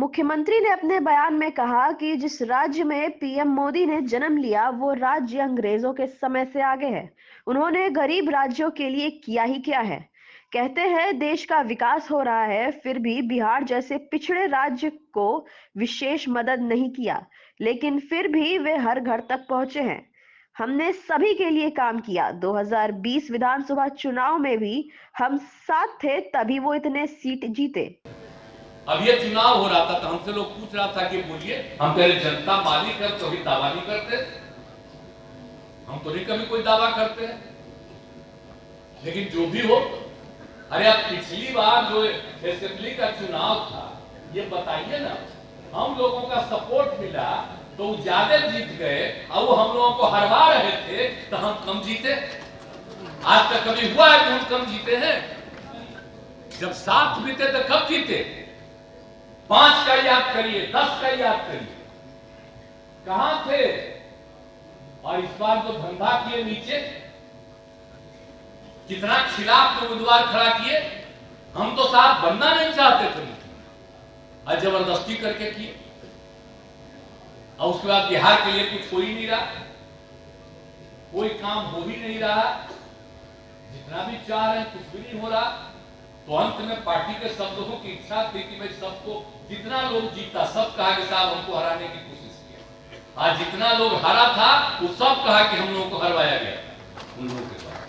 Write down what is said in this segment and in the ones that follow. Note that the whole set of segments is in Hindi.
मुख्यमंत्री ने अपने बयान में कहा कि जिस राज्य में पीएम मोदी ने जन्म लिया वो राज्य अंग्रेजों के समय से आगे है। उन्होंने गरीब राज्यों के लिए किया ही क्या है। कहते हैं देश का विकास हो रहा है, फिर भी बिहार जैसे पिछड़े राज्य को विशेष मदद नहीं किया, लेकिन फिर भी वे हर घर तक पहुंचे हैं। हमने सभी के लिए काम किया। 2020 विधानसभा चुनाव में भी हम साथ थे, तभी वो इतने सीट जीते। अब ये चुनाव हो रहा था तो हमसे लोग पूछ रहा था कि बोलिए, हम कह रहे जनता मालिक है, कभी दावा नहीं करते। हम तो नहीं कभी कोई दावा करते हैं, लेकिन जो भी हो, अरे अब पिछली बार जो असेंबली का चुनाव था, ये बताइए ना, हम लोगों का सपोर्ट मिला तो ज्यादा जीत गए, और वो हम लोगों को हरवा रहे थे तो हम कम जीते। आज तक कभी हुआ है कि हम कम जीते हैं? जब साथ बीते तो कब जीते? 5 का याद करिए, 10 का याद करिए, कहां थे? और इस बार जो धंधा किए नीचे, कितना खिलाफ तो उम्मीदवार खड़ा किए। हम तो साथ बनना नहीं चाहते थे, और जबरदस्ती करके किए। और उसके बाद बिहार के लिए कुछ हो ही नहीं रहा, कोई काम हो ही नहीं रहा, जितना भी चाह रहे हैं कुछ भी नहीं हो रहा। तो अंत में पार्टी के सब लोगों की इच्छा थी कि मैं सबको, जितना लोग जीता सब कहा कि साहब हमको हराने की कोशिश किया। आज जितना लोग हारा था वो सब कहा कि हम लोगों को हरवाया गया उन लोगों के द्वारा।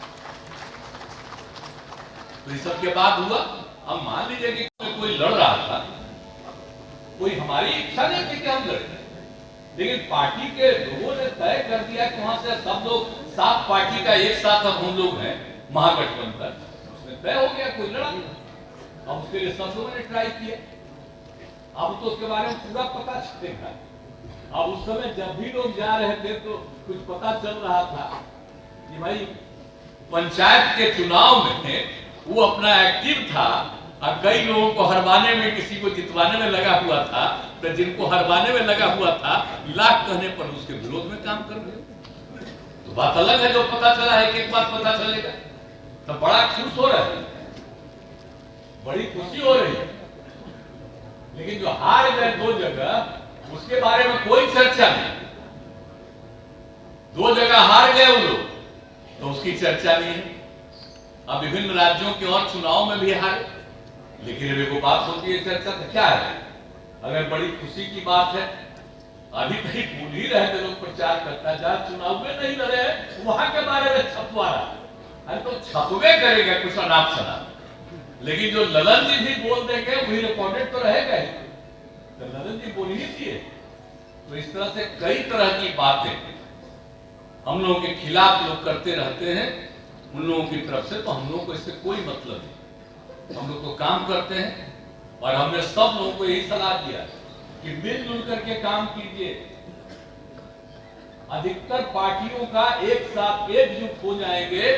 तो इस सब के बाद हुआ, अब मान लीजिए कि कोई लड़ रहा था, कोई हमारी इच्छा नहीं थी कि हम लड़े, लेकिन पार्टी के लोगों ने तय कर दिया कि वहां से सब लोग, सात पार्टी का एक साथ अब हम लोग हैं महागठबंधन, तय हो गया, कोई लड़ा नहीं। अब उसके लिए सब लोगों ने ट्राई किया। अब तो उसके बारे में पूरा पता चलेगा। अब उस समय जब भी लोग जा रहे थे तो कुछ पता चल रहा था कि भाई पंचायत के चुनाव में वो अपना एक्टिव था, और कई लोगों को हरवाने में, किसी को जितवाने में लगा हुआ था। तो जिनको हरवाने में लगा हुआ था, लाख कहने पर उसके विरोध में काम कर रहे। तो बात अलग है, जो पता चला है कि एक बात पता चलेगा तो बड़ा खुश हो रहे हैं, बड़ी खुशी हो रही है। लेकिन जो हार गए 2 जगह, उसके बारे में कोई चर्चा नहीं। 2 जगह हार गए वो लोग, तो उसकी चर्चा नहीं है। अब विभिन्न राज्यों के और चुनाव में भी हारे, लेकिन अभी वो बात होती है चर्चा, तो क्या है? अगर बड़ी खुशी की बात है, अभी कहीं भूल ही रहे थे लोग, प्रचार करता है जहां चुनाव में नहीं लड़े वहां के बारे में छपवा रहा। अरे तो छपवे करेगा कुछ अनाप शनाप, लेकिन जो ललन जी भी बोल देंगे वही रिकॉर्डेड तो रहेगा ही। तो ललन जी बोल ही दिए। तो इस तरह से कई तरह की बातें हम लोगों के खिलाफ लोग करते रहते हैं, उन लोगों की तरफ से। तो हम लोगों को इससे कोई मतलब नहीं, हम लोग तो काम करते हैं। और हमने सब लोगों को यही सलाह दिया कि मिलजुल करके काम कीजिए। अधिकतर पार्टियों का एक साथ एकजुट हो जाएंगे,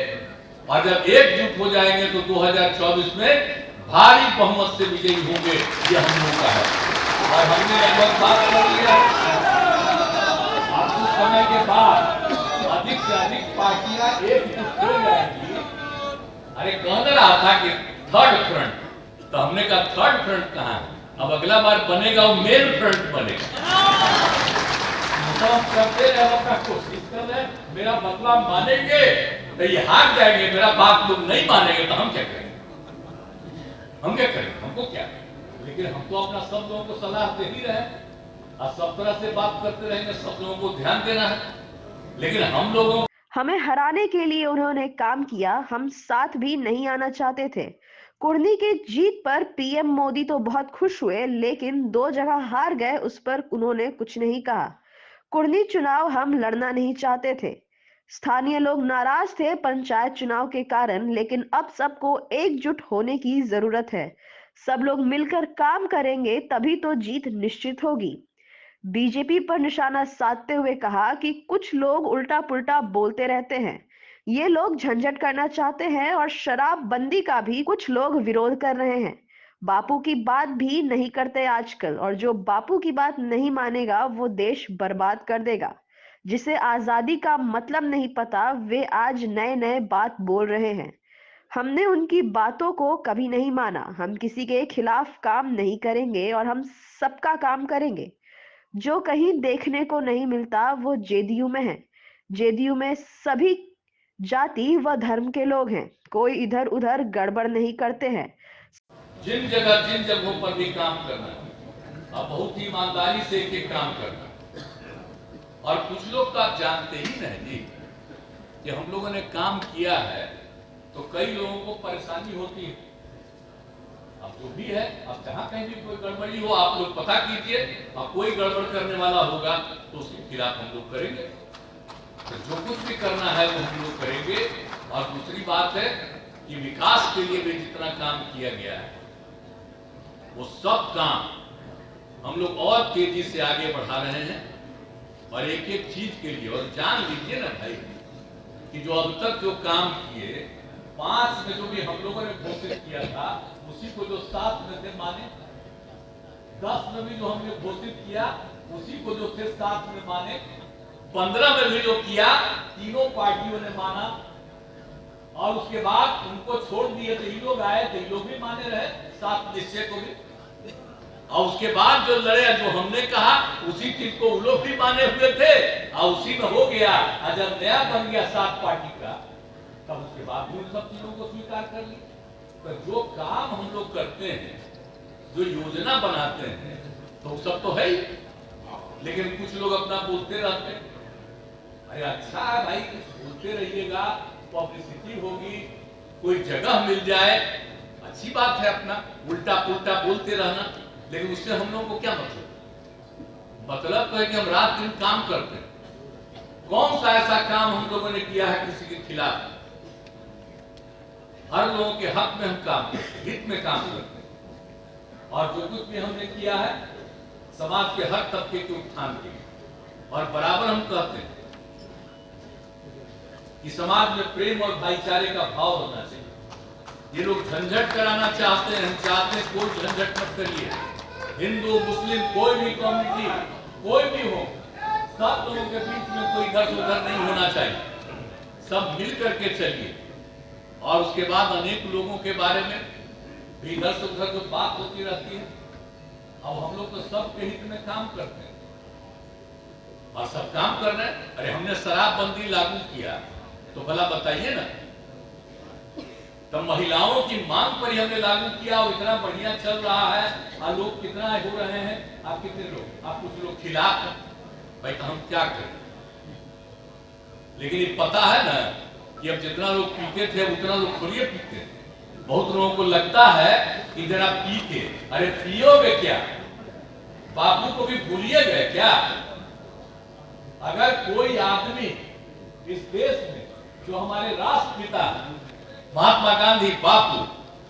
और जब एकजुट हो जाएंगे तो 2024 में भारी बहुमत से विजयी होंगे, ये हम लोगों का है। और हमने लगभग बात कर लिया, अब कुछ समय के बाद अधिक से अधिक पार्टियां एकजुट हो जाएंगी। अरे कह रहा था कि थर्ड फ्रंट, तो हमने कहा थर्ड फ्रंट कहां है? अब अगला बार बनेगा वो मेन फ्रंट बनेगा। तो हम करते रहे, अपना कोशिश कर रहे, मेरा बदला मानेंगे तो ये हार जाएंगे, मेरा बात लोग नहीं मानेंगे तो हम क्या करेंगे? हम क्या करेंगे? हमको क्या? लेकिन हम तो अपना सब लोगों को सलाह दे ही रहे, और सब तरह से बात करते रहेंगे, सब लोगों को ध्यान देना है। लेकिन हम लोगों, हमें हराने के लिए उन्होंने काम किया, हम साथ भी नहीं आना चाहते थे। कुर्नी की जीत पर पीएम मोदी तो बहुत खुश हुए, लेकिन 2 जगह हार गए उस पर उन्होंने कुछ नहीं कहा। कुर्नी चुनाव हम लड़ना नहीं चाहते थे। स्थानीय लोग नाराज थे पंचायत चुनाव के कारण, लेकिन अब सबको एकजुट होने की जरूरत है। सब लोग मिलकर काम करेंगे तभी तो जीत निश्चित होगी। बीजेपी पर निशाना साधते हुए कहा कि कुछ लोग उल्टा पुल्टा बोलते रहते हैं। ये लोग झंझट करना चाहते हैं और शराब बंदी का भी कुछ लोग विरोध कर रहे हैं। बापू की बात भी नहीं करते आजकल, और जो बापू की बात नहीं मानेगा वो देश बर्बाद कर देगा। जिसे आजादी का मतलब नहीं पता, वे आज नए नए बात बोल रहे हैं। हमने उनकी बातों को कभी नहीं माना। हम किसी के खिलाफ काम नहीं करेंगे और हम सबका काम करेंगे। जो कहीं देखने को नहीं मिलता वो जेडीयू में है। जेडीयू में सभी जाति व धर्म के लोग हैं। कोई इधर उधर गड़बड़ नहीं करते हैं। जिन जगहों पर भी काम करना है, अब बहुत ही ईमानदारी से एक काम करना है। और कुछ लोग तो आप जानते ही नहीं जी कि हम लोगों ने काम किया है तो कई लोगों को परेशानी होती है। अब जो भी है, अब जहां कहीं भी कोई गड़बड़ी हो आप लोग पता कीजिए, और कोई गड़बड़ करने वाला होगा तो उसके खिलाफ हम लोग करेंगे। तो जो कुछ भी करना है वो हम लोग करेंगे। और दूसरी बात है कि विकास के लिए भी जितना काम किया गया है वो सब काम हम लोग और तेजी से आगे बढ़ा रहे हैं। और एक एक चीज के लिए, और जान लीजिए ना भाई कि जो अब तक जो काम किए, 5 में जो भी हम लोगों ने घोषित किया था उसी को जो 7 में से माने, 10 में भी जो हमने घोषित किया उसी को जो थे 7 में माने, 15 में भी जो किया तीनों पार्टियों ने माना। और उसके बाद उनको छोड़ दिए तो ये लोग आए तो ये लोग भी माने रहे 7 निश्चय को भी। और उसके बाद जो लड़े, जो हमने कहा उसी चीज को वो लोग भी माने हुए थे और उसी में हो गया। और जब नया बन गया 7 पार्टी का तब उसके बाद भी उन सब चीजों को स्वीकार कर लिया। तो जो काम हम लोग करते हैं, जो योजना बनाते हैं, तो सब तो है ही, लेकिन कुछ लोग अपना बोलते रहते हैं। अरे अच्छा है भाई, बोलते रहिएगा, पब्लिसिटी होगी, कोई जगह मिल जाए, अच्छी बात है। अपना उल्टा पुल्टा बोलते रहना, लेकिन उससे हम लोगों को क्या मतलब? मतलब तो है कि हम रात दिन काम करते हैं। कौन सा ऐसा काम हम लोगों ने किया है किसी के खिलाफ? हर लोगों के हक में हम काम करते हैं, हित में काम करते हैं। और जो कुछ भी हमने किया है समाज के हर तबके के उत्थान के लिए। और बराबर हम कहते हैं कि समाज में प्रेम और भाईचारे का भाव होना चाहिए। ये लोग झंझट कराना चाहते हैं, हम चाहते हैं कोई झंझट मत करिए। हिंदू मुस्लिम कोई भी कम्युनिटी कोई भी हो, सब लोगों के बीच में कोई इधर उधर नहीं होना चाहिए। सब मिल करके चलिए। और उसके बाद अनेक लोगों के बारे में भी इधर से उधर जो बात होती रहती है। अब हम लोग तो सबके हित में काम करते हैं और सब काम कर रहे हैं। अरे हमने शराबबंदी लागू किया तो भला बताइए ना, तो महिलाओं की मांग पर ही हमने लागू किया और इतना बढ़िया चल रहा है। और लोग कितना हो रहे हैं, आप कितने लोग, आप कुछ लोग खिलाफ हैं भाई, तो हम क्या करें? लेकिन ये पता है ना कि अब जितना लोग पीते थे उतना लोग थोड़ी पीते थे। बहुत लोगों को लगता है कि जरा पी के, अरे पियोगे क्या? बापू को भी भूलिए गए क्या? अगर कोई आदमी इस देश में जो हमारे राष्ट्रपिता महात्मा गांधी बापू,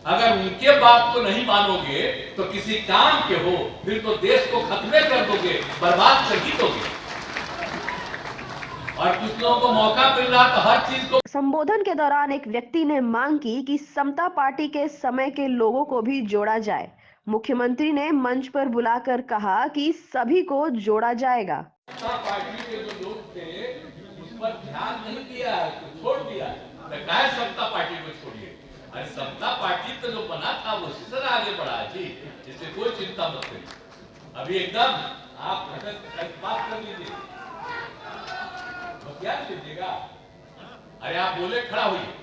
अगर उनके बाप को नहीं मानोगे तो किसी काम के हो, फिर तो देश को खत्म कर दोगे, बर्बाद कर ही दोगे। और कुछ लोगों को मौका मिल रहा तो हर चीज को। संबोधन के दौरान एक व्यक्ति ने मांग की कि समता पार्टी के समय के लोगों को भी जोड़ा जाए। मुख्यमंत्री ने मंच पर बुलाकर कहा कि सभी को जोड़ा जाएगा। समता पार्टी के जो लोग थे उस पर ध्यान नहीं दिया है, तो छोड़ दिया। समता पार्टी को छोड़िए। अरे समता पार्टी तो जो बना था वो इसी तरह आगे बढ़ा है जी, इससे कोई चिंता मत करिए। अभी एकदम आप बात कर लीजिए, क्या लीजिएगा? अरे आप बोले खड़ा होइए।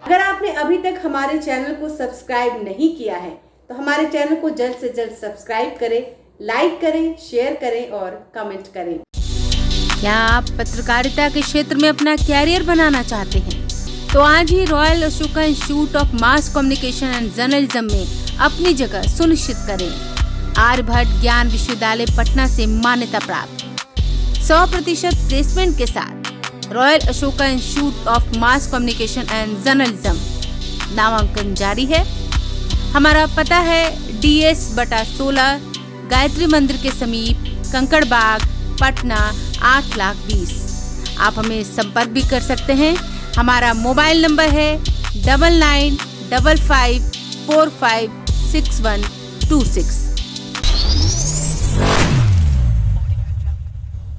अगर आपने अभी तक हमारे चैनल को सब्सक्राइब नहीं किया है तो हमारे चैनल को जल्द से जल्द सब्सक्राइब करें, लाइक करें, शेयर करें और कमेंट करें। क्या आप पत्रकारिता के क्षेत्र में अपना कैरियर बनाना चाहते हैं? तो आज ही royal Ashoka institute of mass communication and journalism में अपनी जगह सुनिश्चित करें। आर्यभट्ट ज्ञान विश्वविद्यालय पटना से मान्यता प्राप्त 100% प्लेसमेंट के साथ royal Ashoka institute of mass communication and journalism नामांकन जारी है। हमारा पता है DS/16 गायत्री मंदिर के समीप, कंकड़बाग, पटना 8,20,000। आप हमें संपर्क भी कर सकते हैं। हमारा मोबाइल नंबर है 9955456126।